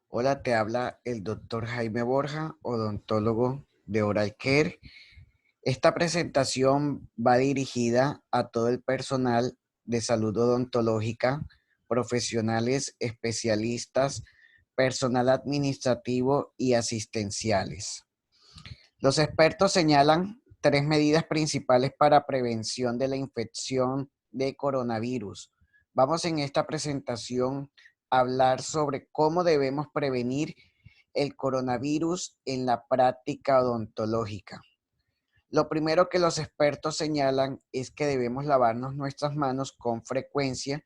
Hola, te habla el doctor Jaime Borja, odontólogo de Oral Care. Esta presentación va dirigida a todo el personal de salud odontológica, profesionales, especialistas, personal administrativo y asistenciales. Los expertos señalan tres medidas principales para prevención de la infección de coronavirus. Vamos en esta presentación a hablar sobre cómo debemos prevenir el coronavirus en la práctica odontológica. Lo primero que los expertos señalan es que debemos lavarnos nuestras manos con frecuencia,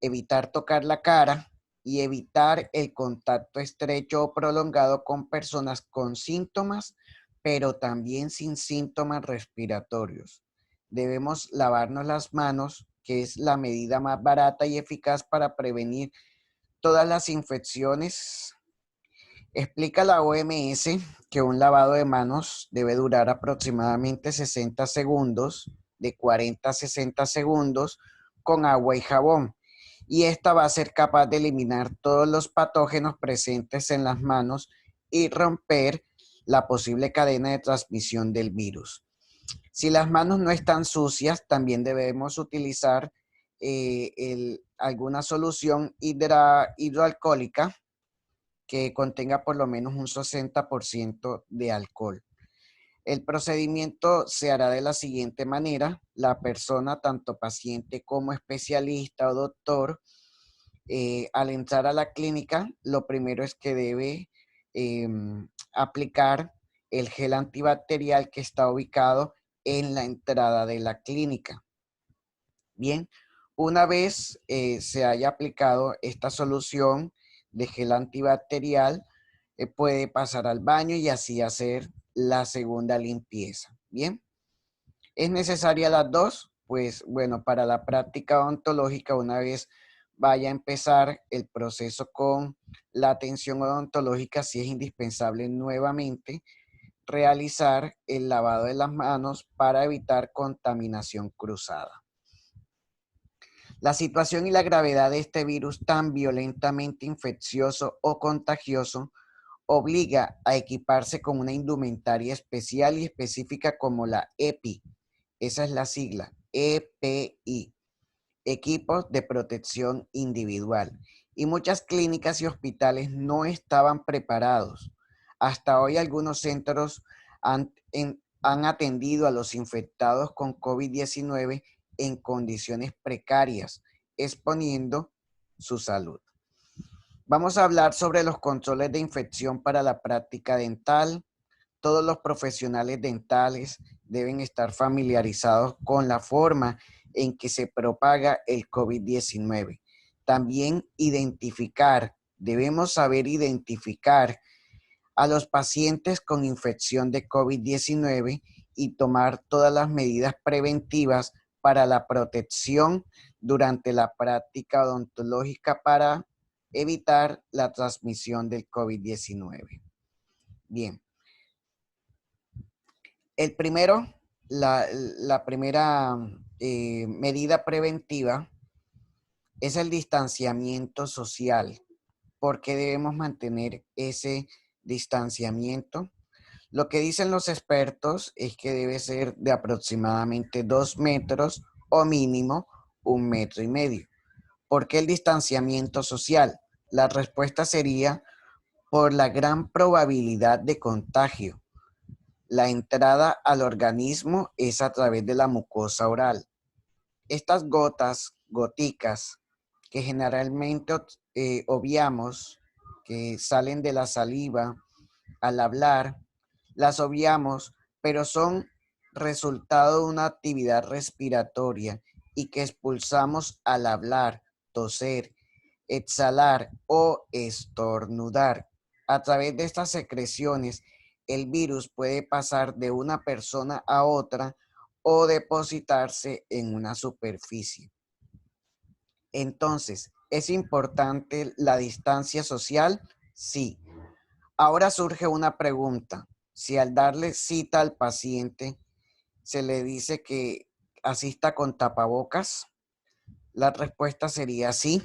evitar tocar la cara y evitar el contacto estrecho o prolongado con personas con síntomas, pero también sin síntomas respiratorios. Debemos lavarnos las manos, que es la medida más barata y eficaz para prevenir todas las infecciones. Explica la OMS que un lavado de manos debe durar aproximadamente 60 segundos, de 40 a 60 segundos, con agua y jabón. Y esta va a ser capaz de eliminar todos los patógenos presentes en las manos y romper la posible cadena de transmisión del virus. Si las manos no están sucias, también debemos utilizar alguna solución hidroalcohólica que contenga por lo menos un 60% de alcohol. El procedimiento se hará de la siguiente manera. La persona, tanto paciente como especialista o doctor, al entrar a la clínica, lo primero es que debe eh, aplicar el gel antibacterial que está ubicado en la entrada de la clínica. Bien, una vez se haya aplicado esta solución de gel antibacterial, puede pasar al baño y así hacer la segunda limpieza. Bien, ¿es necesaria las dos? Pues bueno, para la práctica odontológica, una vez vaya a empezar el proceso con la atención odontológica, sí es indispensable nuevamente realizar el lavado de las manos para evitar contaminación cruzada. La situación y la gravedad de este virus tan violentamente infeccioso o contagioso obliga a equiparse con una indumentaria especial y específica como la EPI. Esa es la sigla, EPI, Equipos de Protección Individual. Y muchas clínicas y hospitales no estaban preparados. Hasta hoy algunos centros han atendido a los infectados con COVID-19 en condiciones precarias, exponiendo su salud. Vamos a hablar sobre los controles de infección para la práctica dental. Todos los profesionales dentales deben estar familiarizados con la forma en que se propaga el COVID-19. También debemos saber identificar a los pacientes con infección de COVID-19 y tomar todas las medidas preventivas para la protección durante la práctica odontológica para evitar la transmisión del COVID-19. Bien, el primero, la primera medida preventiva es el distanciamiento social. ¿Por qué debemos mantener ese distanciamiento? Lo que dicen los expertos es que debe ser de aproximadamente 2 metros o mínimo 1,5 metros. ¿Por qué el distanciamiento social? La respuesta sería por la gran probabilidad de contagio. La entrada al organismo es a través de la mucosa oral. Estas goticas, que generalmente obviamos, que salen de la saliva al hablar, las obviamos, pero son resultado de una actividad respiratoria y que expulsamos al hablar, toser, exhalar o estornudar. A través de estas secreciones, el virus puede pasar de una persona a otra o depositarse en una superficie. Entonces, ¿es importante la distancia social? Sí. Ahora surge una pregunta. Si al darle cita al paciente se le dice que asista con tapabocas, la respuesta sería sí.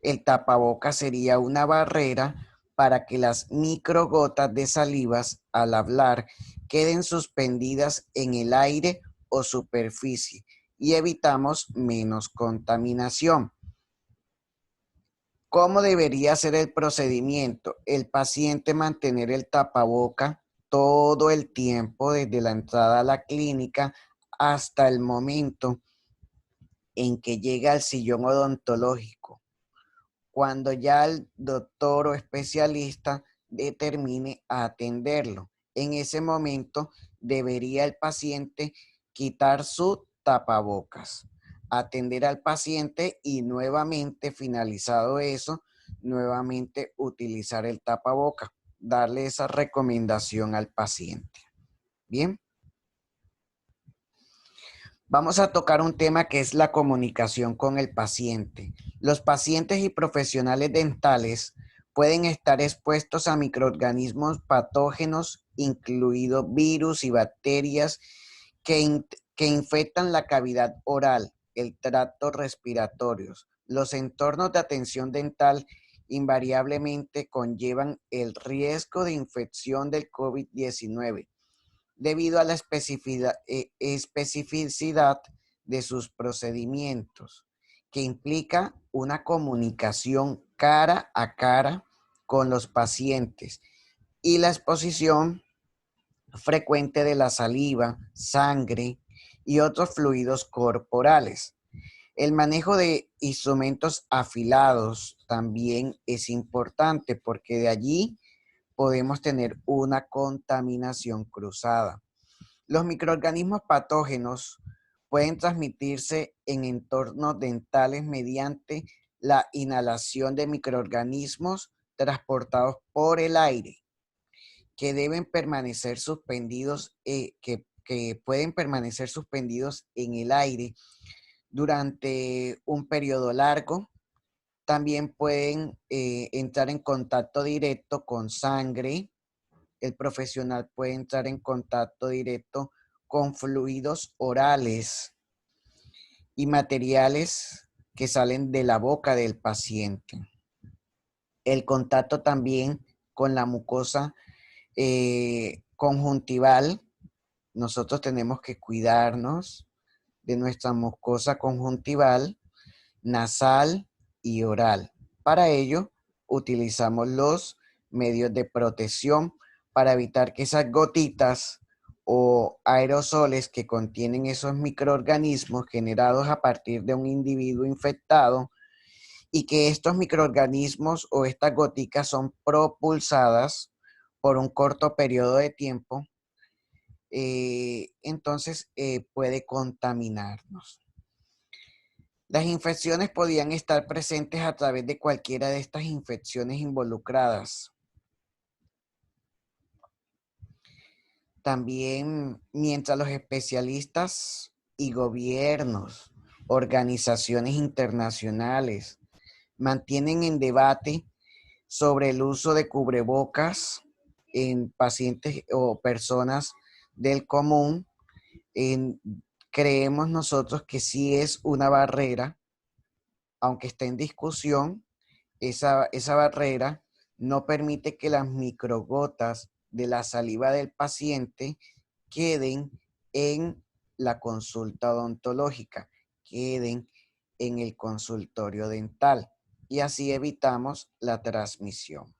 El tapabocas sería una barrera para que las microgotas de salivas al hablar queden suspendidas en el aire o superficie y evitamos menos contaminación. ¿Cómo debería ser el procedimiento? El paciente mantener el tapaboca todo el tiempo desde la entrada a la clínica hasta el momento en que llega al sillón odontológico, cuando ya el doctor o especialista determine atenderlo. En ese momento debería el paciente quitar su tapabocas, atender al paciente y nuevamente, finalizado eso, nuevamente utilizar el tapaboca, darle esa recomendación al paciente. Bien. Vamos a tocar un tema que es la comunicación con el paciente. Los pacientes y profesionales dentales pueden estar expuestos a microorganismos patógenos, incluidos virus y bacterias que infectan la cavidad oral, el tracto respiratorio. Los entornos de atención dental invariablemente conllevan el riesgo de infección del COVID-19 debido a la especificidad de sus procedimientos, que implica una comunicación cara a cara con los pacientes y la exposición frecuente de la saliva, sangre y otros fluidos corporales. El manejo de instrumentos afilados también es importante porque de allí podemos tener una contaminación cruzada. Los microorganismos patógenos pueden transmitirse en entornos dentales mediante la inhalación de microorganismos transportados por el aire, que deben permanecer suspendidos, que pueden permanecer suspendidos en el aire durante un periodo largo. También pueden entrar en contacto directo con sangre. El profesional puede entrar en contacto directo con fluidos orales y materiales que salen de la boca del paciente. El contacto también con la mucosa conjuntival. Nosotros tenemos que cuidarnos de nuestra mucosa conjuntival, nasal y oral. Para ello, utilizamos los medios de protección para evitar que esas gotitas o aerosoles que contienen esos microorganismos generados a partir de un individuo infectado y que estos microorganismos o estas goticas son propulsadas por un corto periodo de tiempo, entonces puede contaminarnos. Las infecciones podían estar presentes a través de cualquiera de estas infecciones involucradas. También, mientras los especialistas y gobiernos, organizaciones internacionales mantienen en debate sobre el uso de cubrebocas en pacientes o personas del común, creemos nosotros que sí es una barrera, aunque esté en discusión, esa barrera no permite que las microgotas de la saliva del paciente queden en la consulta odontológica, queden en el consultorio dental y así evitamos la transmisión.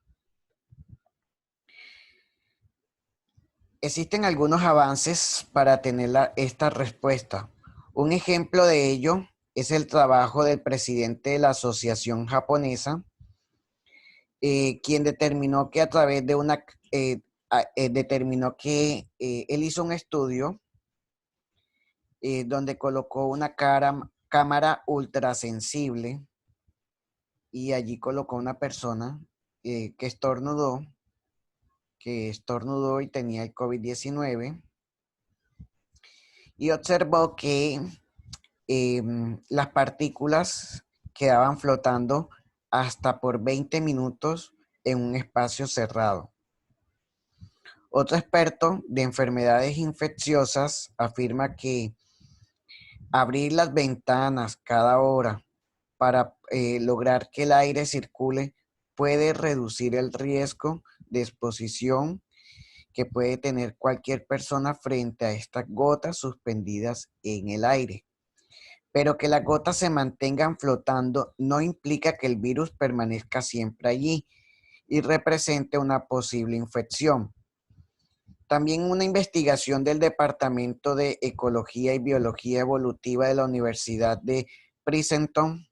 Existen algunos avances para tener esta respuesta. Un ejemplo de ello es el trabajo del presidente de la Asociación Japonesa, quien determinó que a través de una, determinó que él hizo un estudio donde colocó una cámara ultrasensible y allí colocó una persona que estornudó y tenía el COVID-19 y observó que las partículas quedaban flotando hasta por 20 minutos en un espacio cerrado. Otro experto de enfermedades infecciosas afirma que abrir las ventanas cada hora para lograr que el aire circule puede reducir el riesgo de exposición que puede tener cualquier persona frente a estas gotas suspendidas en el aire. Pero que las gotas se mantengan flotando no implica que el virus permanezca siempre allí y represente una posible infección. También una investigación del Departamento de Ecología y Biología Evolutiva de la Universidad de Princeton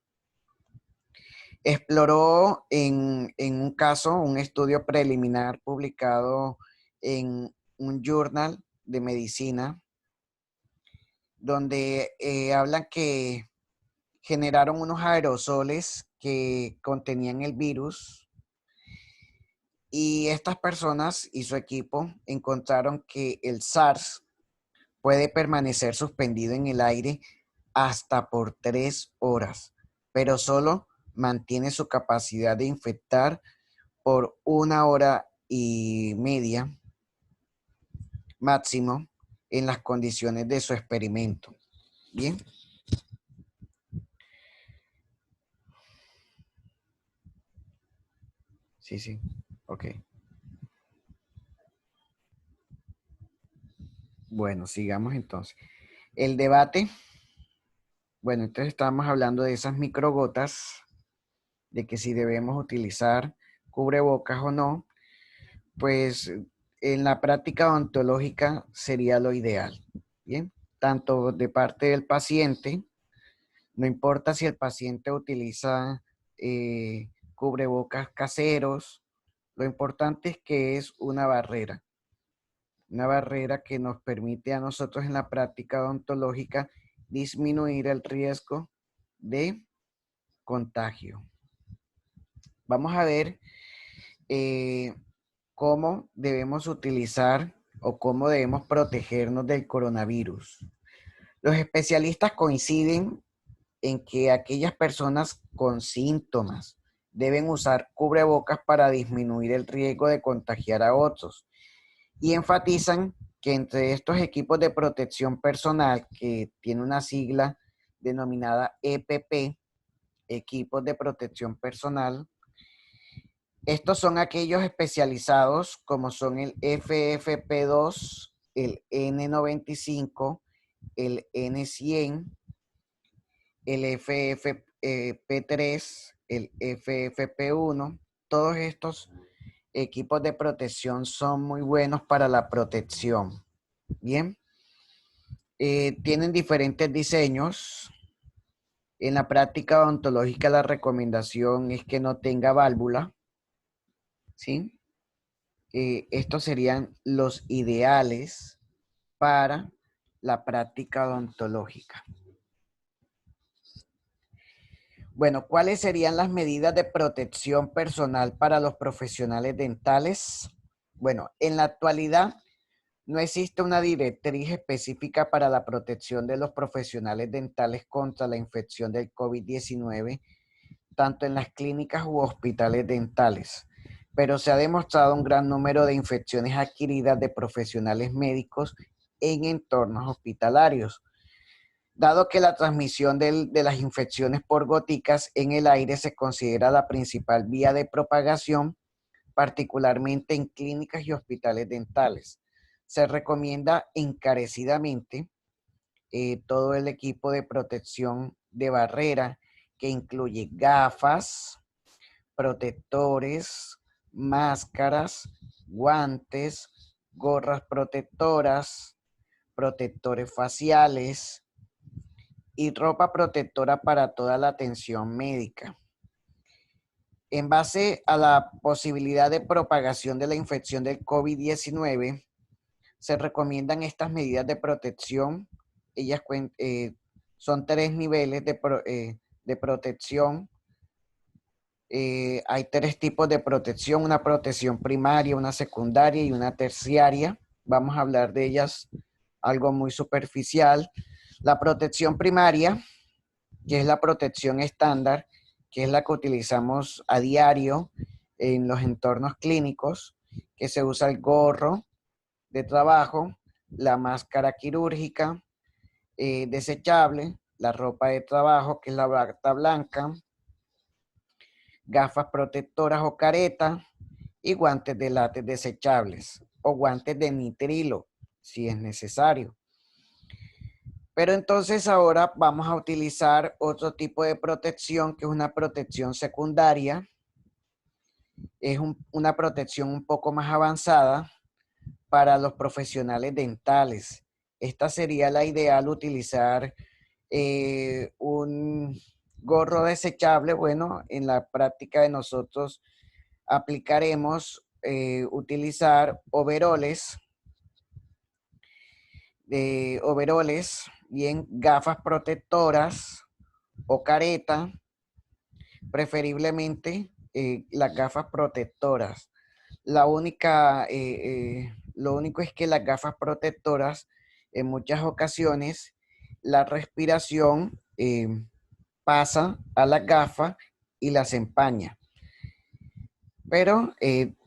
exploró en un caso, un estudio preliminar publicado en un journal de medicina, donde hablan que generaron unos aerosoles que contenían el virus y estas personas y su equipo encontraron que el SARS puede permanecer suspendido en el aire hasta por 3 horas, pero solo mantiene su capacidad de infectar por 1 hora y media máximo en las condiciones de su experimento. Bien. Sí. Ok. Bueno, sigamos entonces. El debate, bueno, entonces estábamos hablando de esas microgotas, de que si debemos utilizar cubrebocas o no, pues en la práctica odontológica sería lo ideal, ¿bien? Tanto de parte del paciente, no importa si el paciente utiliza cubrebocas caseros, lo importante es que es una barrera que nos permite a nosotros en la práctica odontológica disminuir el riesgo de contagio. Vamos a ver eh, cómo debemos utilizar o cómo debemos protegernos del coronavirus. Los especialistas coinciden en que aquellas personas con síntomas deben usar cubrebocas para disminuir el riesgo de contagiar a otros y enfatizan que entre estos equipos de protección personal, que tiene una sigla denominada EPP, equipos de protección personal, estos son aquellos especializados como son el FFP2, el N95, el N100, el FFP3, el FFP1. Todos estos equipos de protección son muy buenos para la protección. Bien. Tienen diferentes diseños. En la práctica odontológica la recomendación es que no tenga válvula, ¿sí? Estos serían los ideales para la práctica odontológica. Bueno, ¿cuáles serían las medidas de protección personal para los profesionales dentales? Bueno, en la actualidad no existe una directriz específica para la protección de los profesionales dentales contra la infección del COVID-19, tanto en las clínicas u hospitales dentales, pero se ha demostrado un gran número de infecciones adquiridas de profesionales médicos en entornos hospitalarios, dado que la transmisión de las infecciones por goticas en el aire se considera la principal vía de propagación, particularmente en clínicas y hospitales dentales. Se recomienda encarecidamente todo el equipo de protección de barrera que incluye gafas, protectores, máscaras, guantes, gorras protectoras, protectores faciales y ropa protectora para toda la atención médica. En base a la posibilidad de propagación de la infección del COVID-19, se recomiendan estas medidas de protección. Ellas son 3 niveles de protección. Hay 3 tipos de protección, una protección primaria, una secundaria y una terciaria. Vamos a hablar de ellas algo muy superficial. La protección primaria, que es la protección estándar, que es la que utilizamos a diario en los entornos clínicos, que se usa el gorro de trabajo, la máscara quirúrgica desechable, la ropa de trabajo, que es la bata blanca, gafas protectoras o caretas y guantes de látex desechables o guantes de nitrilo si es necesario. Pero entonces ahora vamos a utilizar otro tipo de protección que es una protección secundaria. Es una protección un poco más avanzada para los profesionales dentales. Esta sería la ideal, utilizar un gorro desechable. Bueno, en la práctica de nosotros aplicaremos utilizar overoles, bien, gafas protectoras o careta, preferiblemente las gafas protectoras. Lo único es que las gafas protectoras, en muchas ocasiones, la respiración pasa a las gafas y las empaña. Pero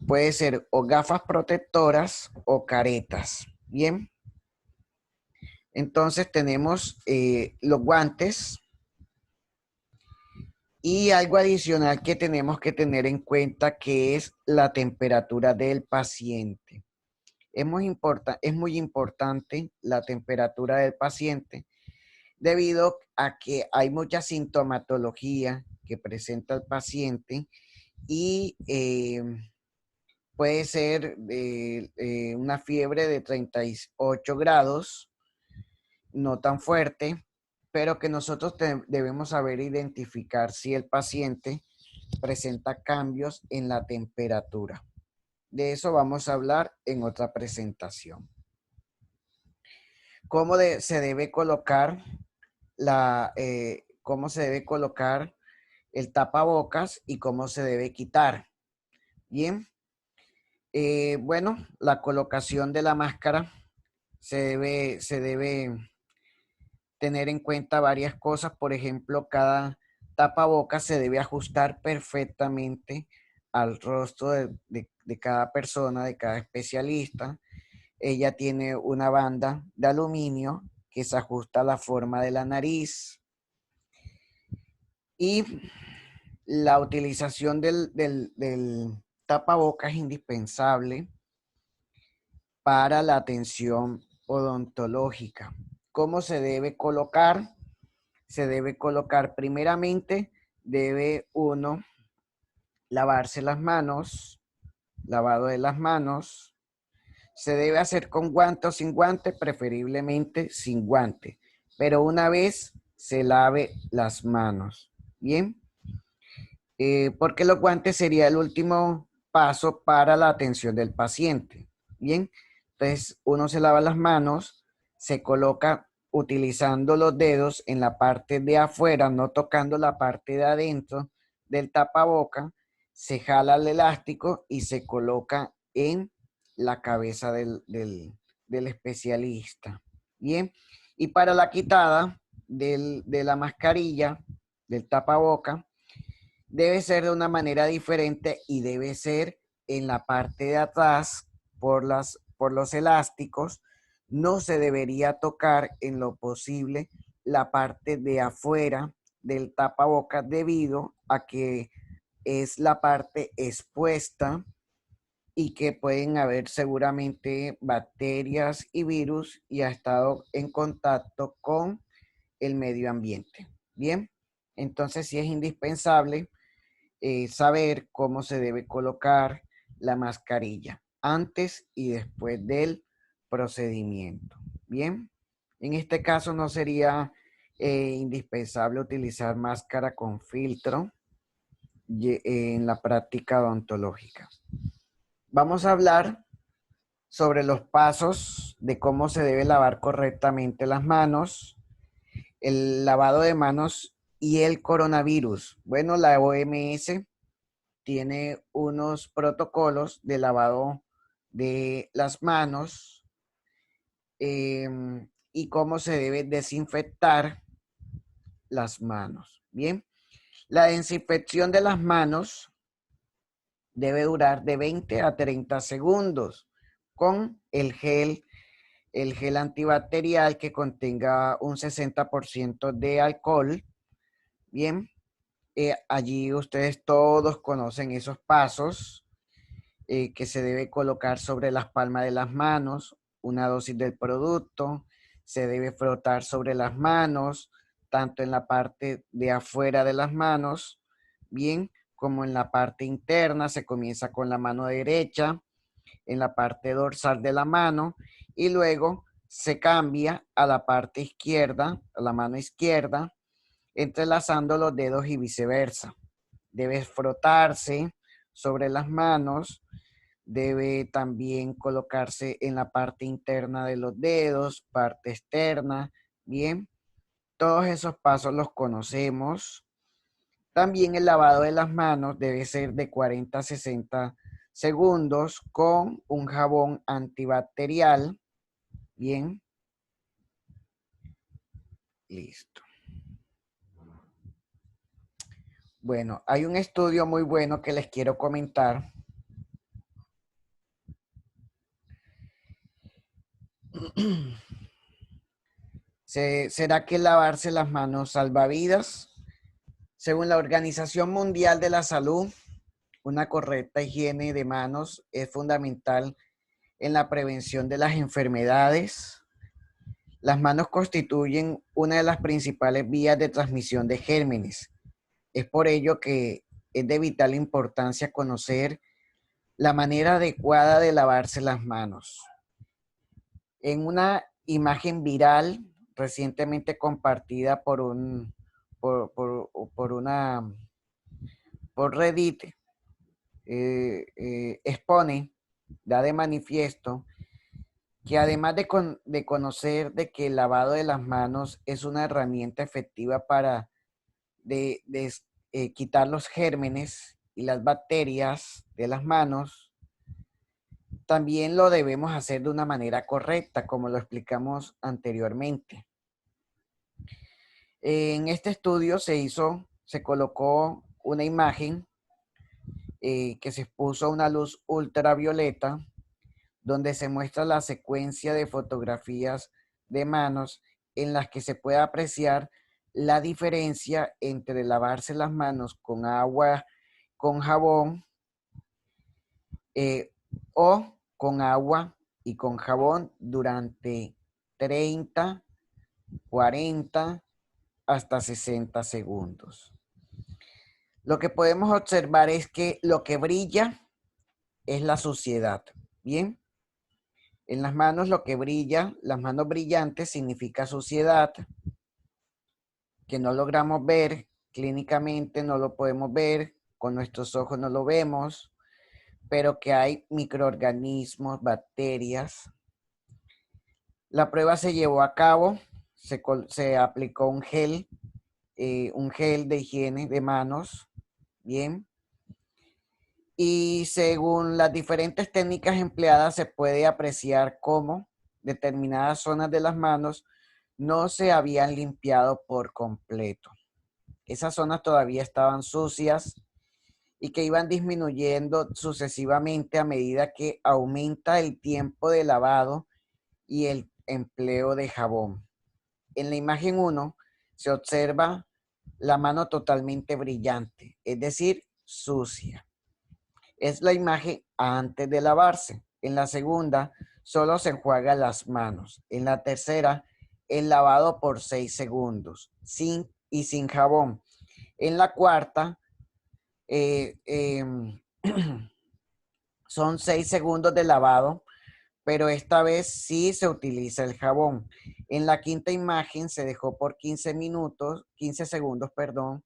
puede ser o gafas protectoras o caretas. Bien. Entonces tenemos los guantes. Y algo adicional que tenemos que tener en cuenta, que es la temperatura del paciente. Es muy importante la temperatura del paciente, debido a que hay mucha sintomatología que presenta el paciente y puede ser una fiebre de 38 grados, no tan fuerte, pero que nosotros debemos saber identificar si el paciente presenta cambios en la temperatura. De eso vamos a hablar en otra presentación. ¿Cómo se debe colocar cómo se debe colocar el tapabocas y cómo se debe quitar? Bien. Bueno, la colocación de la máscara se debe tener en cuenta varias cosas. Por ejemplo, cada tapabocas se debe ajustar perfectamente al rostro de cada persona, de cada especialista. Ella tiene una banda de aluminio que se ajusta a la forma de la nariz. Y la utilización del tapabocas es indispensable para la atención odontológica. ¿Cómo se debe colocar? Se debe colocar primeramente, debe uno lavarse las manos, lavado de las manos. Se debe hacer con guante o sin guante, preferiblemente sin guante, pero una vez se lave las manos. Bien, porque los guantes sería el último paso para la atención del paciente. Bien, entonces uno se lava las manos, se coloca utilizando los dedos en la parte de afuera, no tocando la parte de adentro del tapaboca, se jala el elástico y se coloca en la cabeza del especialista. Bien, y para la quitada de la mascarilla, del tapaboca, debe ser de una manera diferente y debe ser en la parte de atrás por los elásticos. No se debería tocar en lo posible la parte de afuera del tapabocas, debido a que es la parte expuesta y que pueden haber seguramente bacterias y virus y ha estado en contacto con el medio ambiente. Bien, entonces sí es indispensable saber cómo se debe colocar la mascarilla antes y después del procedimiento. Bien, en este caso no sería indispensable utilizar máscara con filtro en la práctica odontológica. Vamos a hablar sobre los pasos de cómo se debe lavar correctamente las manos, el lavado de manos y el coronavirus. Bueno, la OMS tiene unos protocolos de lavado de las manos y cómo se debe desinfectar las manos. Bien, la desinfección de las manos debe durar de 20 a 30 segundos con el gel antibacterial que contenga un 60% de alcohol. Bien, Allí ustedes todos conocen esos pasos que se debe colocar sobre las palmas de las manos, una dosis del producto, se debe frotar sobre las manos, tanto en la parte de afuera de las manos, bien, como en la parte interna. Se comienza con la mano derecha, en la parte dorsal de la mano, y luego se cambia a la parte izquierda, a la mano izquierda, entrelazando los dedos y viceversa. Debe frotarse sobre las manos, debe también colocarse en la parte interna de los dedos, parte externa, bien. Todos esos pasos los conocemos. También el lavado de las manos debe ser de 40 a 60 segundos con un jabón antibacterial. Bien, listo. Bueno, hay un estudio muy bueno que les quiero comentar. ¿Será que lavarse las manos salva vidas? Según la Organización Mundial de la Salud, una correcta higiene de manos es fundamental en la prevención de las enfermedades. Las manos constituyen una de las principales vías de transmisión de gérmenes. Es por ello que es de vital importancia conocer la manera adecuada de lavarse las manos. En una imagen viral recientemente compartida por Reddit, expone, da de manifiesto que además de conocer de que el lavado de las manos es una herramienta efectiva para quitar los gérmenes y las bacterias de las manos, también lo debemos hacer de una manera correcta, como lo explicamos anteriormente. En este estudio se colocó una imagen que se expuso a una luz ultravioleta, donde se muestra la secuencia de fotografías de manos en las que se puede apreciar la diferencia entre lavarse las manos con agua, con jabón, o con agua y con jabón durante 30, 40 hasta 60 segundos. Lo que podemos observar es que lo que brilla es la suciedad. Bien, en las manos lo que brilla, las manos brillantes significa suciedad, que no logramos ver clínicamente, no lo podemos ver, con nuestros ojos no lo vemos, pero que hay microorganismos, bacterias. La prueba se llevó a cabo, se aplicó un gel de higiene de manos, bien, y según las diferentes técnicas empleadas se puede apreciar cómo determinadas zonas de las manos no se habían limpiado por completo. Esas zonas todavía estaban sucias y que iban disminuyendo sucesivamente a medida que aumenta el tiempo de lavado y el empleo de jabón. En la imagen 1 se observa la mano totalmente brillante, es decir, sucia. Es la imagen antes de lavarse. En la segunda, solo se enjuaga las manos. En la tercera, el lavado por 6 segundos, sin jabón. En la cuarta, eh, eh, son 6 segundos de lavado, pero esta vez sí se utiliza el jabón. En la quinta imagen se dejó por 15 segundos, perdón,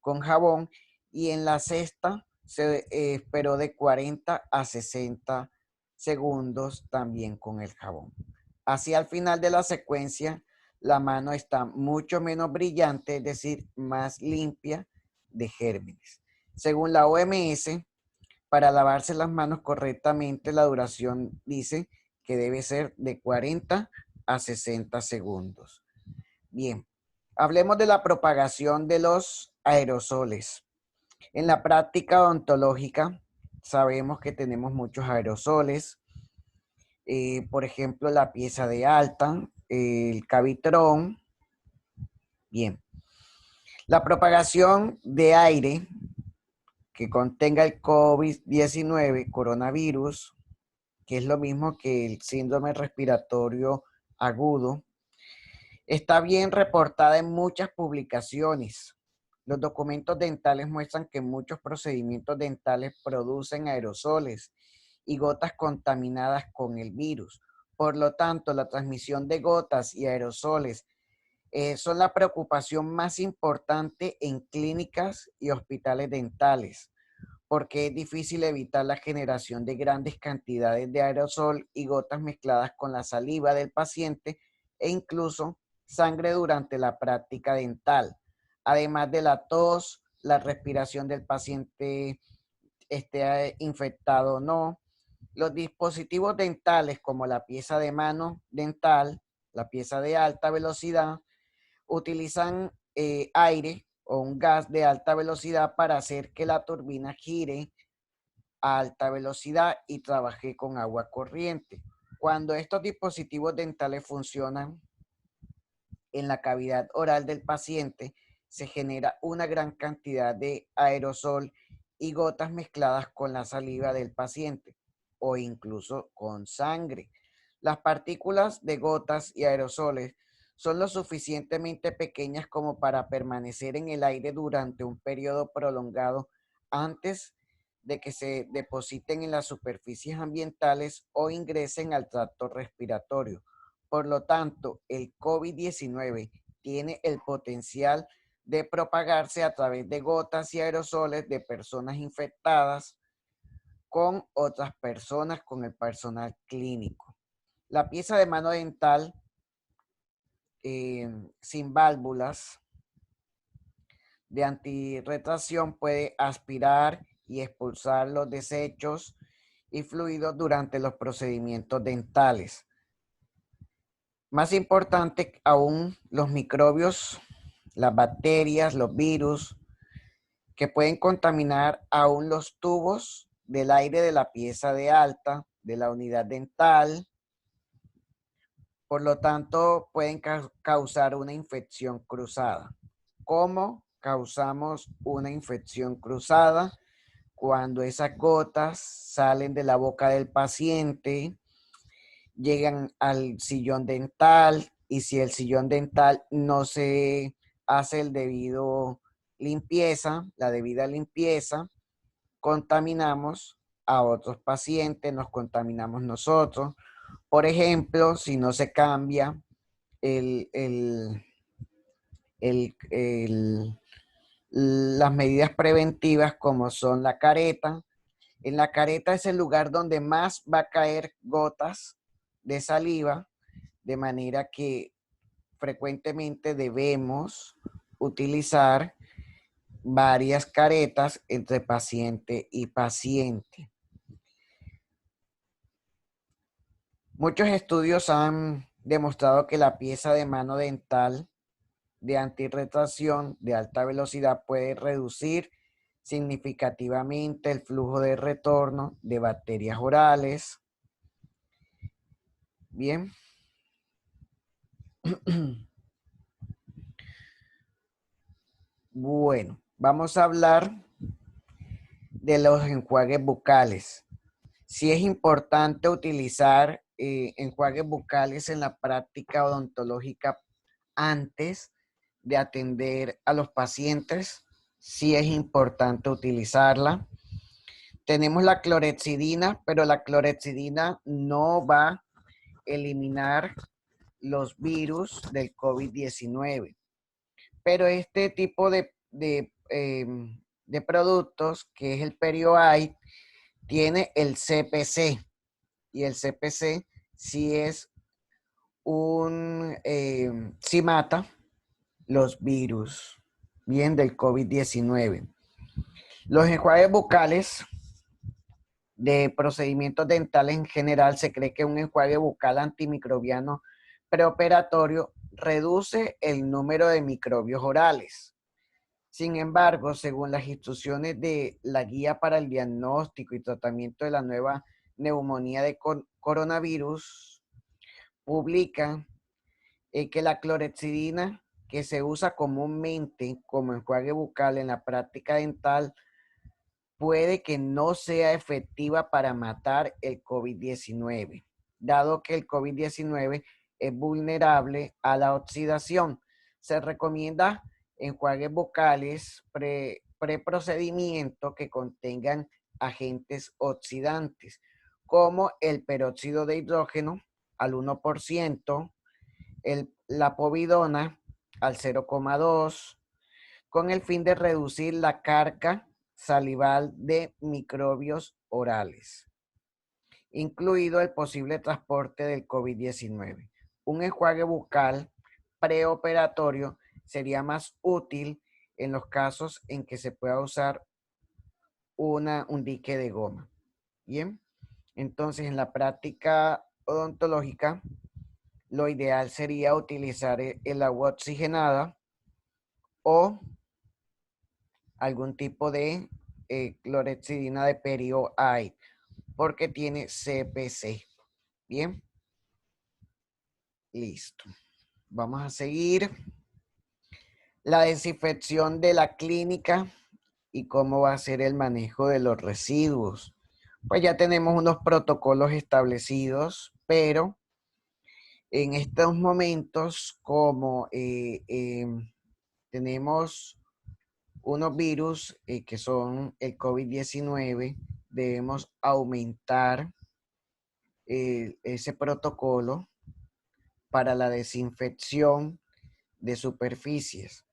con jabón, y en la sexta se esperó de 40 a 60 segundos también con el jabón. Así al final de la secuencia, la mano está mucho menos brillante, es decir, más limpia de gérmenes. Según la OMS, para lavarse las manos correctamente, la duración dice que debe ser de 40 a 60 segundos. Bien, hablemos de la propagación de los aerosoles. En la práctica odontológica sabemos que tenemos muchos aerosoles, por ejemplo, la pieza de alta, el cavitrón. Bien, La propagación de aire que contenga el COVID-19, coronavirus, que es lo mismo que el síndrome respiratorio agudo, está bien reportada en muchas publicaciones. Los documentos dentales muestran que muchos procedimientos dentales producen aerosoles y gotas contaminadas con el virus. Por lo tanto, la transmisión de gotas y aerosoles son la preocupación más importante en clínicas y hospitales dentales, porque es difícil evitar la generación de grandes cantidades de aerosol y gotas mezcladas con la saliva del paciente e incluso sangre durante la práctica dental, además de la tos, la respiración del paciente esté infectado o no. Los dispositivos dentales como la pieza de mano dental, la pieza de alta velocidad, utilizan aire o un gas de alta velocidad para hacer que la turbina gire a alta velocidad y trabaje con agua corriente. Cuando estos dispositivos dentales funcionan en la cavidad oral del paciente, se genera una gran cantidad de aerosol y gotas mezcladas con la saliva del paciente o incluso con sangre. Las partículas de gotas y aerosoles son lo suficientemente pequeñas como para permanecer en el aire durante un periodo prolongado antes de que se depositen en las superficies ambientales o ingresen al tracto respiratorio. Por lo tanto, el COVID-19 tiene el potencial de propagarse a través de gotas y aerosoles de personas infectadas con otras personas, con el personal clínico. La pieza de mano dental sin válvulas de antirretracción puede aspirar y expulsar los desechos y fluidos durante los procedimientos dentales. Más importante aún, los microbios, las bacterias, los virus, que pueden contaminar aún los tubos del aire de la pieza de alta, de la unidad dental. Por lo tanto, pueden causar una infección cruzada. ¿Cómo causamos una infección cruzada? Cuando esas gotas salen de la boca del paciente, llegan al sillón dental y si el sillón dental no se hace el debido limpieza, la debida limpieza, contaminamos a otros pacientes, nos contaminamos nosotros. Por ejemplo, si no se cambia el, el, el, las medidas preventivas como son la careta. En la careta es el lugar donde más va a caer gotas de saliva, de manera que frecuentemente debemos utilizar varias caretas entre paciente y paciente. Muchos estudios han demostrado que la pieza de mano dental de antirretracción de alta velocidad puede reducir significativamente el flujo de retorno de bacterias orales. Bien. Bueno, vamos a hablar de los enjuagues bucales. Sí es importante utilizar enjuagues bucales en la práctica odontológica antes de atender a los pacientes. Sí es importante utilizarla. Tenemos la clorhexidina, pero la clorhexidina no va a eliminar los virus del COVID-19. Pero este tipo de productos, que es el PerioAid, tiene el CPC. Y el CPC sí es sí mata los virus, bien, del COVID-19. Los enjuagues bucales de procedimientos dentales en general, se cree que un enjuague bucal antimicrobiano preoperatorio reduce el número de microbios orales. Sin embargo, según las instrucciones de la Guía para el Diagnóstico y Tratamiento de la Nueva Neumonía de Coronavirus, publican que la clorhexidina, que se usa comúnmente como enjuague bucal en la práctica dental puede que no sea efectiva para matar el COVID-19, dado que el COVID-19 es vulnerable a la oxidación. Se recomienda enjuagues bucales preprocedimiento que contengan agentes oxidantes, como el peróxido de hidrógeno al 1%, la povidona al 0,2%, con el fin de reducir la carga salival de microbios orales, incluido el posible transporte del COVID-19. Un enjuague bucal preoperatorio sería más útil en los casos en que se pueda usar un dique de goma. Bien, entonces en la práctica odontológica, lo ideal sería utilizar el agua oxigenada o algún tipo de clorexidina de perio-aid, porque tiene CPC. Bien, listo. Vamos a seguir. La desinfección de la clínica y cómo va a ser el manejo de los residuos. Pues ya tenemos unos protocolos establecidos, pero en estos momentos, como tenemos unos virus que son el COVID-19, debemos aumentar ese protocolo para la desinfección de superficies.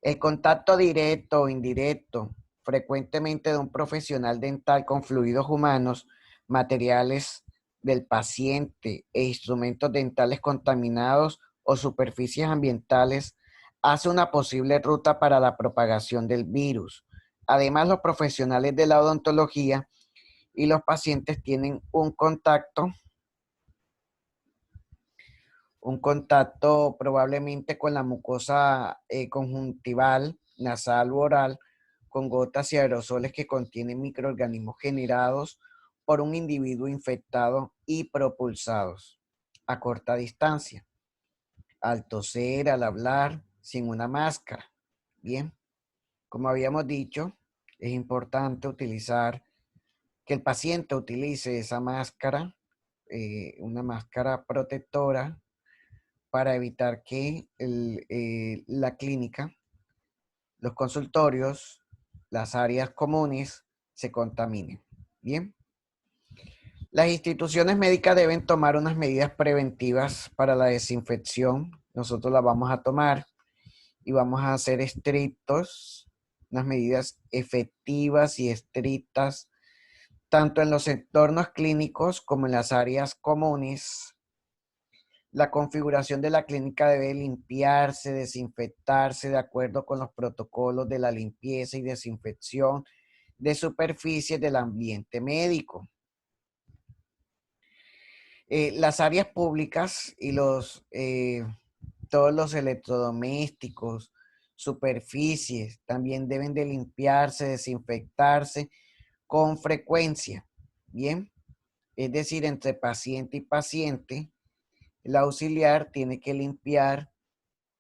El contacto directo o indirecto frecuentemente de un profesional dental con fluidos humanos, materiales del paciente e instrumentos dentales contaminados o superficies ambientales hace una posible ruta para la propagación del virus. Además, los profesionales de la odontología y los pacientes tienen un contacto probablemente con la mucosa conjuntival, nasal u oral, con gotas y aerosoles que contienen microorganismos generados por un individuo infectado y propulsados a corta distancia, al toser, al hablar, sin una máscara. Bien, como habíamos dicho, es importante que el paciente utilice esa máscara, una máscara protectora, para evitar que la clínica, los consultorios, las áreas comunes se contaminen. Bien. Las instituciones médicas deben tomar unas medidas preventivas para la desinfección. Nosotros las vamos a tomar y vamos a ser estrictos, unas medidas efectivas y estrictas, tanto en los entornos clínicos como en las áreas comunes. La configuración de la clínica debe limpiarse, desinfectarse de acuerdo con los protocolos de la limpieza y desinfección de superficies del ambiente médico. Las áreas públicas y todos los electrodomésticos, superficies, también deben de limpiarse, desinfectarse con frecuencia. Bien, es decir, entre paciente y paciente, el auxiliar tiene que limpiar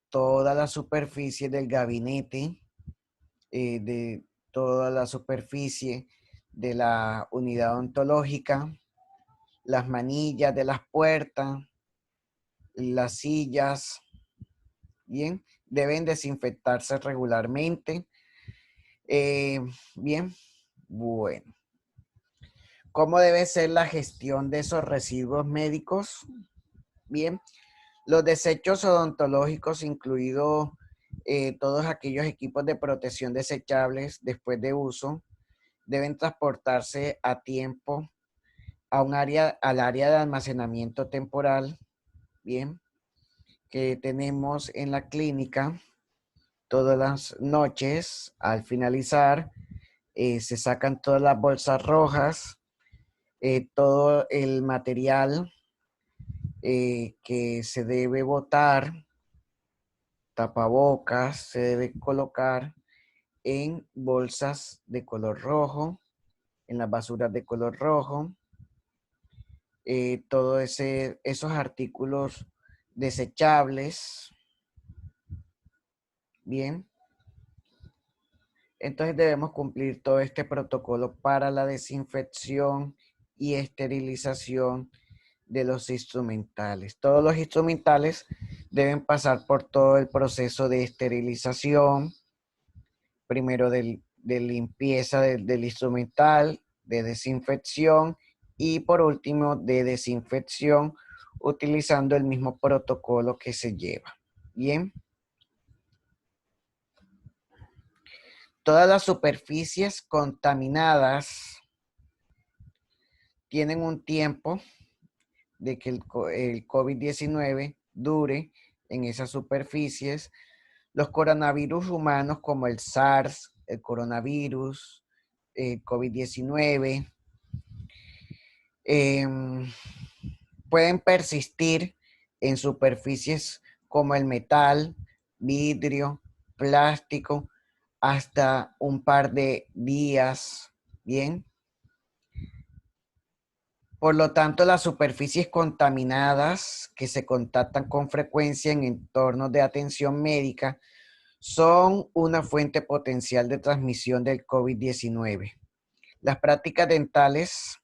toda la superficie del gabinete, de toda la superficie de la unidad odontológica, las manillas de las puertas, las sillas, bien, deben desinfectarse regularmente. Bien, bueno. ¿Cómo debe ser la gestión de esos residuos médicos? Bien, los desechos odontológicos, incluidos todos aquellos equipos de protección desechables después de uso, deben transportarse a tiempo al área de almacenamiento temporal, bien, que tenemos en la clínica. Todas las noches, al finalizar, se sacan todas las bolsas rojas, todo el material que se debe botar, tapabocas, se debe colocar en bolsas de color rojo, en las basuras de color rojo. Todos esos artículos desechables Bien. Entonces debemos cumplir todo este protocolo para la desinfección y esterilización de los instrumentales. Todos los instrumentales deben pasar por todo el proceso de esterilización, primero de limpieza del instrumental, de desinfección y por último de desinfección utilizando el mismo protocolo que se lleva. Bien. Todas las superficies contaminadas tienen un tiempo de que el COVID-19 dure en esas superficies. Los coronavirus humanos como el SARS, el coronavirus, el COVID-19, pueden persistir en superficies como el metal, vidrio, plástico, hasta un par de días. Bien. Por lo tanto, las superficies contaminadas que se contactan con frecuencia en entornos de atención médica son una fuente potencial de transmisión del COVID-19. Las prácticas dentales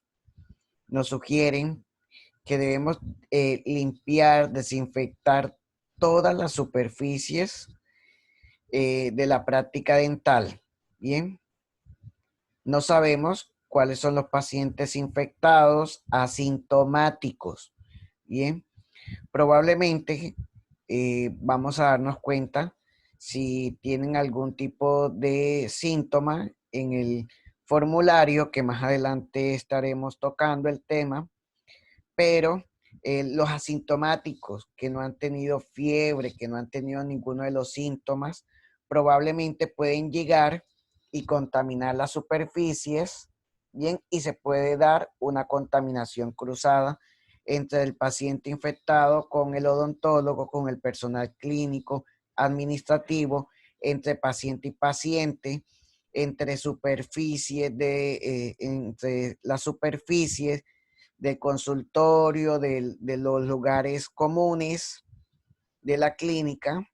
nos sugieren que debemos limpiar, desinfectar todas las superficies de la práctica dental. Bien, no sabemos cuáles son los pacientes infectados asintomáticos. Bien, probablemente vamos a darnos cuenta si tienen algún tipo de síntoma en el formulario, que más adelante estaremos tocando el tema, pero los asintomáticos que no han tenido fiebre, que no han tenido ninguno de los síntomas, probablemente pueden llegar y contaminar las superficies, bien, y se puede dar una contaminación cruzada entre el paciente infectado con el odontólogo, con el personal clínico, administrativo, entre paciente y paciente, entre superficies entre las superficies del consultorio, de los lugares comunes de la clínica,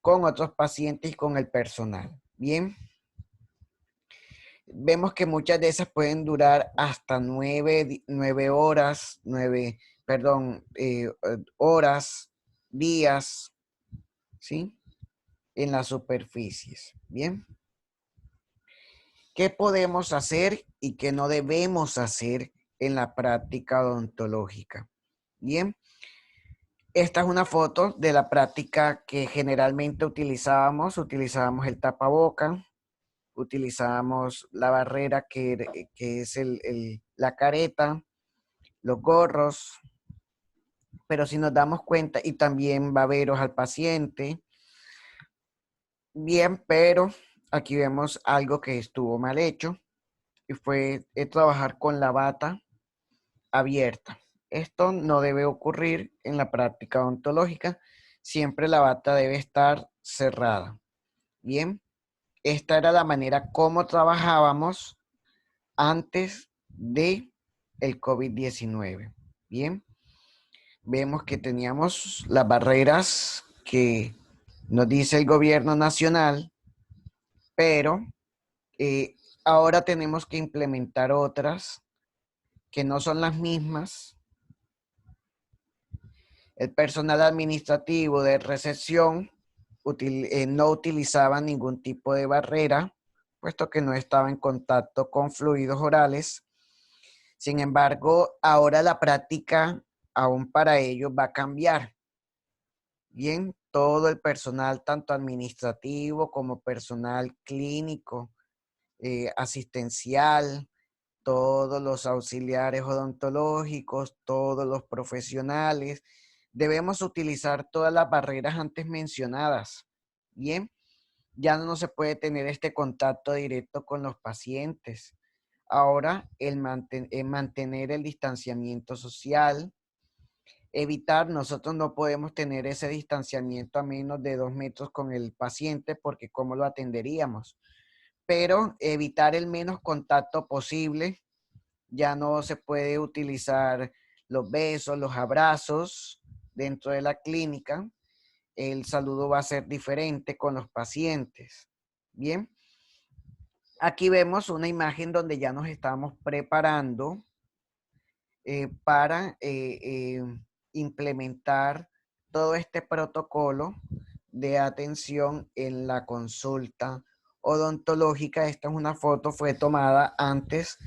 con otros pacientes y con el personal. Bien. Vemos que muchas de esas pueden durar hasta 9 horas, horas, días, ¿sí? En las superficies. Bien. ¿Qué podemos hacer y qué no debemos hacer en la práctica odontológica? Bien. Esta es una foto de la práctica que generalmente utilizábamos. Utilizábamos el tapaboca, utilizábamos la barrera que es la careta, los gorros, pero si nos damos cuenta, y también baberos al paciente. Bien, pero aquí vemos algo que estuvo mal hecho y fue trabajar con la bata abierta. Esto no debe ocurrir en la práctica odontológica. Siempre la bata debe estar cerrada. Bien, esta era la manera como trabajábamos antes de el COVID-19. Bien, vemos que teníamos las barreras que nos dice el gobierno nacional, pero ahora tenemos que implementar otras que no son las mismas. El personal administrativo de recepción no utilizaba ningún tipo de barrera, puesto que no estaba en contacto con fluidos orales. Sin embargo, ahora la práctica aún para ellos va a cambiar. Bien, todo el personal, tanto administrativo como personal clínico, asistencial, todos los auxiliares odontológicos, todos los profesionales, debemos utilizar todas las barreras antes mencionadas. Bien, ya no se puede tener este contacto directo con los pacientes. Ahora, mantener el distanciamiento social, evitar, nosotros no podemos tener ese distanciamiento a menos de 2 metros con el paciente porque ¿cómo lo atenderíamos? Pero evitar el menos contacto posible. Ya no se puede utilizar los besos, los abrazos dentro de la clínica. el saludo va a ser diferente con los pacientes. Bien, aquí vemos una imagen donde ya nos estamos preparando para implementar todo este protocolo de atención en la consulta odontológica. Esta es una foto, fue tomada antes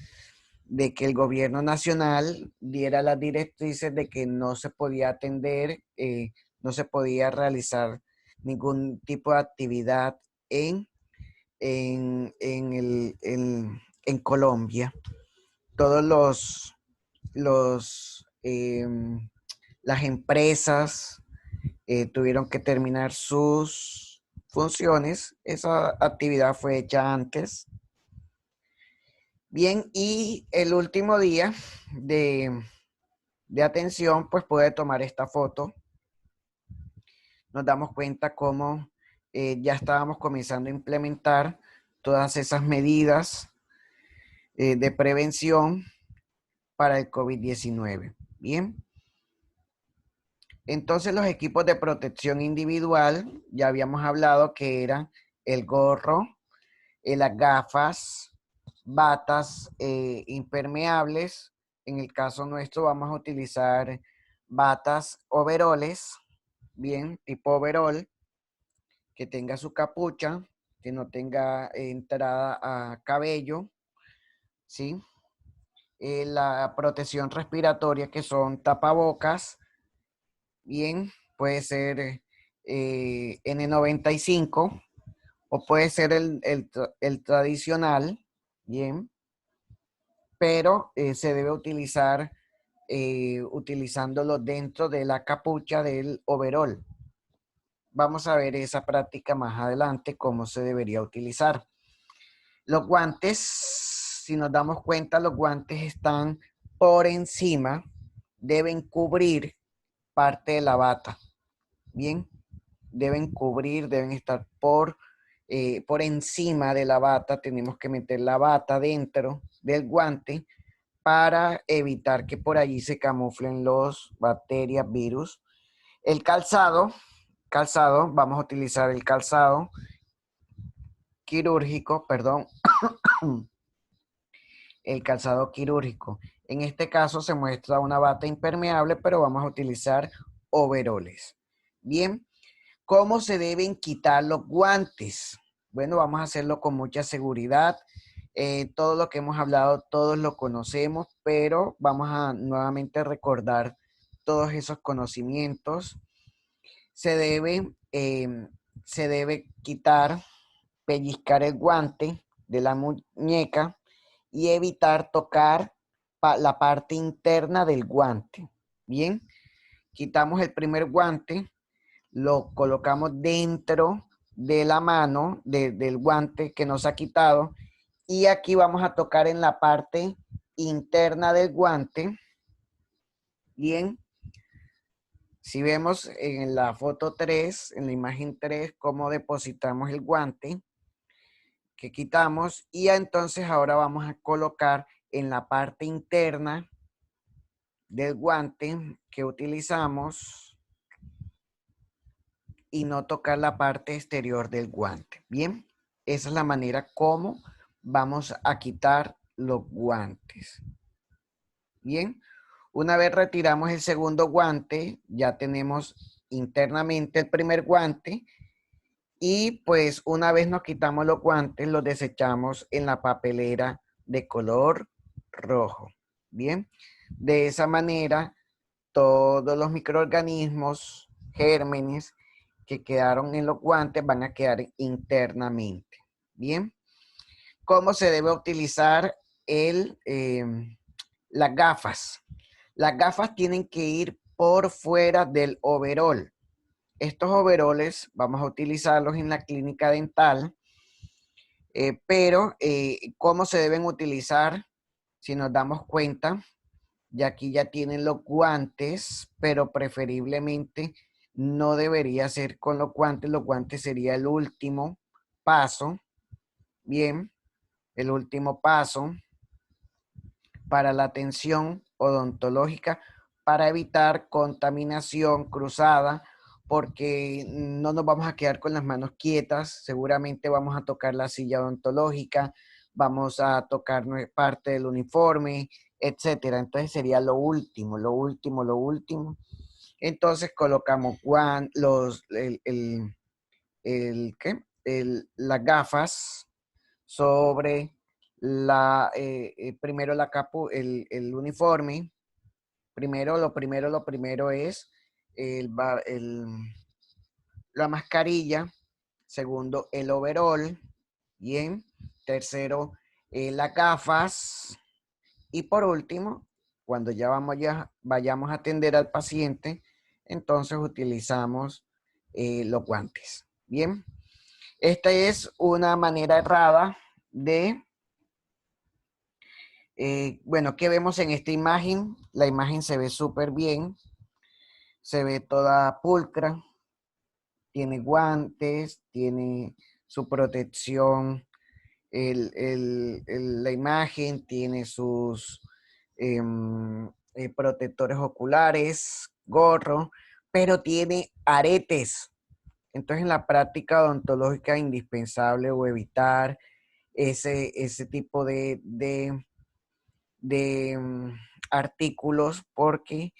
de que el gobierno nacional diera las directrices de que no se podía atender, no se podía realizar ningún tipo de actividad en Colombia. Todos las empresas tuvieron que terminar sus funciones. Esa actividad fue hecha antes. Bien, y el último día de atención, pues puede tomar esta foto. Nos damos cuenta cómo ya estábamos comenzando a implementar todas esas medidas de prevención para el COVID-19. Bien. Entonces los equipos de protección individual, ya habíamos hablado que eran el gorro, las gafas, batas impermeables. En el caso nuestro vamos a utilizar batas overoles, bien, tipo overol, que tenga su capucha, que no tenga entrada a cabello, ¿sí? La protección respiratoria, que son tapabocas, bien, puede ser N95 o puede ser el tradicional, bien, pero se debe utilizar utilizándolo dentro de la capucha del overol. Vamos a ver esa práctica más adelante, cómo se debería utilizar. Los guantes, si nos damos cuenta, los guantes están por encima, deben cubrir parte de la bata. Bien, deben cubrir, deben estar por encima de la bata. Tenemos que meter la bata dentro del guante para evitar que por allí se camuflen los bacterias, virus. El calzado, vamos a utilizar el calzado quirúrgico, perdón, el calzado quirúrgico. En este caso se muestra una bata impermeable, pero vamos a utilizar overoles. Bien, ¿cómo se deben quitar los guantes? Bueno, vamos a hacerlo con mucha seguridad. Todo lo que hemos hablado, todos lo conocemos, pero vamos a nuevamente recordar todos esos conocimientos. Se debe quitar, pellizcar el guante de la muñeca y evitar tocar la parte interna del guante. Bien, quitamos el primer guante, lo colocamos dentro de la mano del guante que nos ha quitado y aquí vamos a tocar en la parte interna del guante. Bien, si vemos en la foto 3, en la imagen 3, cómo depositamos el guante que quitamos y entonces ahora vamos a colocar en la parte interna del guante que utilizamos y no tocar la parte exterior del guante. Bien, esa es la manera como vamos a quitar los guantes. Bien, una vez retiramos el segundo guante, ya tenemos internamente el primer guante y pues una vez nos quitamos los guantes, los desechamos en la papelera de color rojo. Bien, de esa manera todos los microorganismos, gérmenes que quedaron en los guantes van a quedar internamente. Bien, ¿cómo se debe utilizar las gafas? Las gafas tienen que ir por fuera del overol. Estos overoles vamos a utilizarlos en la clínica dental, pero ¿cómo se deben utilizar? Si nos damos cuenta, ya aquí ya tienen los guantes, pero preferiblemente no debería ser con los guantes sería el último paso. Bien, el último paso para la atención odontológica para evitar contaminación cruzada porque no nos vamos a quedar con las manos quietas. Seguramente vamos a tocar la silla odontológica, vamos a tocar parte del uniforme, etcétera. Entonces sería lo último, lo último, lo último. Entonces colocamos ¿qué? Las gafas sobre primero el uniforme. Lo primero es el, ba- el- la mascarilla. Segundo, el overall. Bien. Tercero, las gafas. Y por último, cuando vayamos a atender al paciente, entonces utilizamos los guantes. Bien. Esta es una manera errada de, bueno, ¿qué vemos en esta imagen? La imagen se ve súper bien, se ve toda pulcra, tiene guantes, tiene su protección, la imagen tiene sus protectores oculares, gorro, pero tiene aretes. Entonces, en la práctica odontológica es indispensable o evitar ese tipo de artículos porque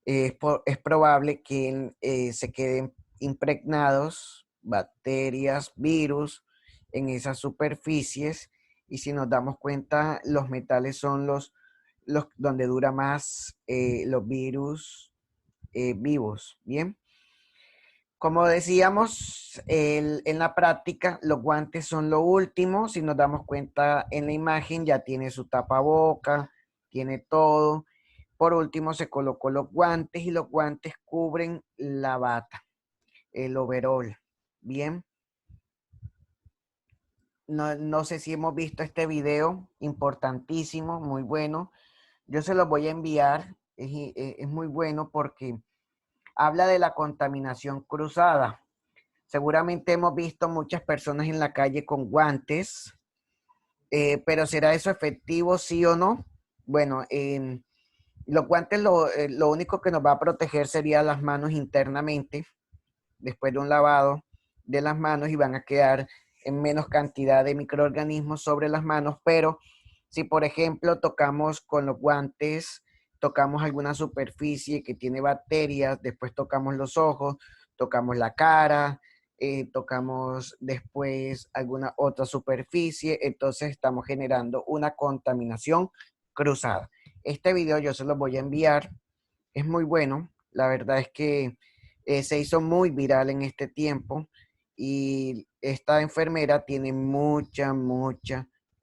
es probable que se queden impregnados bacterias, virus en esas superficies, y si nos damos cuenta, los metales son los donde dura más los virus vivos. Bien. Como decíamos, en la práctica, los guantes son lo último. Si nos damos cuenta en la imagen, ya tiene su tapaboca, tiene todo. Por último, se colocó los guantes y los guantes cubren la bata, el overall. Bien. No sé si hemos visto este video, importantísimo, muy bueno. Yo se los voy a enviar. Es muy bueno porque habla de la contaminación cruzada. Seguramente hemos visto muchas personas en la calle con guantes, pero ¿será eso efectivo, sí o no? Bueno, los guantes lo único que nos va a proteger sería las manos internamente, después de un lavado de las manos, y van a quedar en menos cantidad de microorganismos sobre las manos, pero si por ejemplo tocamos con los guantes, tocamos alguna superficie que tiene bacterias, después tocamos los ojos, tocamos la cara, tocamos después alguna otra superficie, entonces estamos generando una contaminación cruzada. Este video yo se lo voy a enviar, es muy bueno, la verdad es que se hizo muy viral en este tiempo y esta enfermera tiene mucha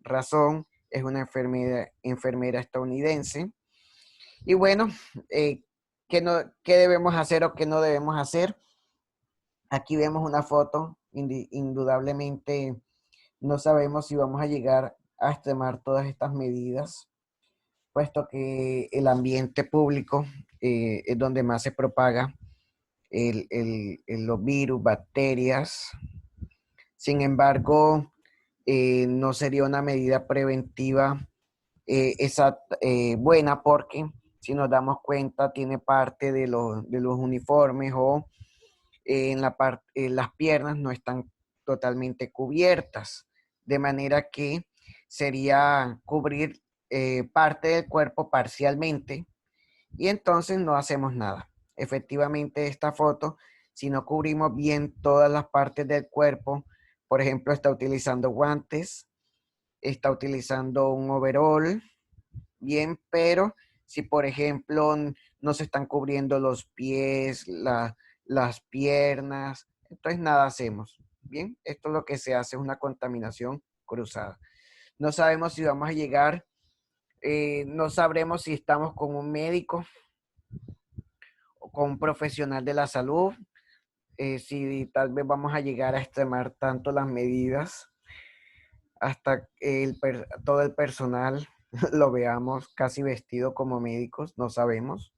razón, es una enfermera estadounidense. Y bueno, ¿qué debemos hacer o qué no debemos hacer? Aquí vemos una foto, indudablemente no sabemos si vamos a llegar a extremar todas estas medidas, puesto que el ambiente público es donde más se propaga los virus, bacterias. Sin embargo, no sería una medida preventiva buena, porque si nos damos cuenta tiene parte de los uniformes o las piernas no están totalmente cubiertas, de manera que sería cubrir parte del cuerpo parcialmente y entonces no hacemos nada. Efectivamente, esta foto, si no cubrimos bien todas las partes del cuerpo, por ejemplo, está utilizando guantes, está utilizando un overall, bien, pero si por ejemplo no se están cubriendo los pies, las piernas, entonces nada hacemos. Bien, esto es lo que se hace, es una contaminación cruzada. No sabemos si vamos a llegar, no sabremos si estamos con un médico o con un profesional de la salud, si tal vez vamos a llegar a extremar tanto las medidas hasta todo el personal lo veamos casi vestido como médicos, no sabemos.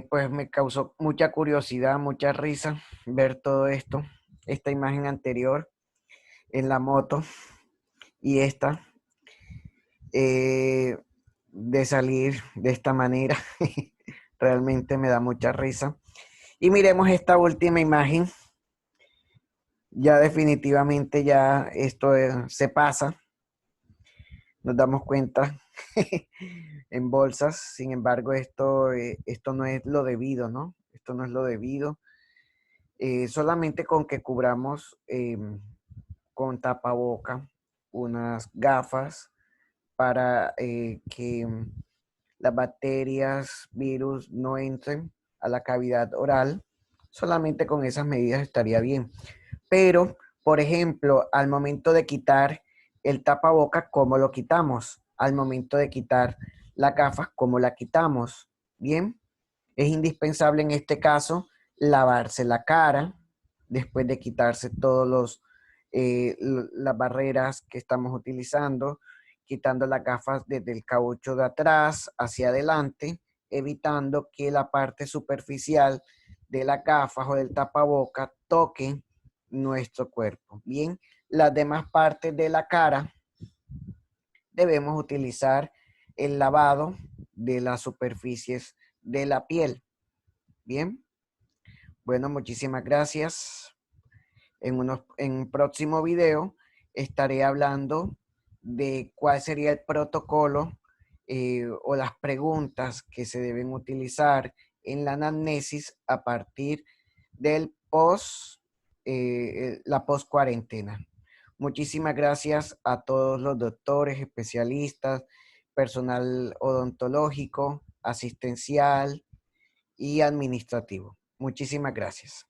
Pues me causó mucha curiosidad, mucha risa ver todo esto, esta imagen anterior en la moto y esta, de salir de esta manera. Realmente me da mucha risa. Y miremos esta última imagen. Ya definitivamente ya esto se pasa. Nos damos cuenta en bolsas. Sin embargo, esto no es lo debido, ¿no? Esto no es lo debido. Solamente con que cubramos con tapaboca unas gafas para que las bacterias, virus no entren a la cavidad oral. Solamente con esas medidas estaría bien. Pero, por ejemplo, al momento de quitar el tapaboca, ¿cómo lo quitamos? Al momento de quitar las gafas, ¿cómo la quitamos? Bien, es indispensable en este caso lavarse la cara después de quitarse todos las barreras que estamos utilizando, quitando las gafas desde el caucho de atrás hacia adelante, evitando que la parte superficial de las gafas o del tapaboca toque nuestro cuerpo. Bien, las demás partes de la cara debemos utilizar el lavado de las superficies de la piel. Bien, bueno, muchísimas gracias. En un próximo video estaré hablando de cuál sería el protocolo o las preguntas que se deben utilizar en la anamnesis a partir del la post cuarentena. Muchísimas gracias a todos los doctores, especialistas, personal odontológico, asistencial y administrativo. Muchísimas gracias.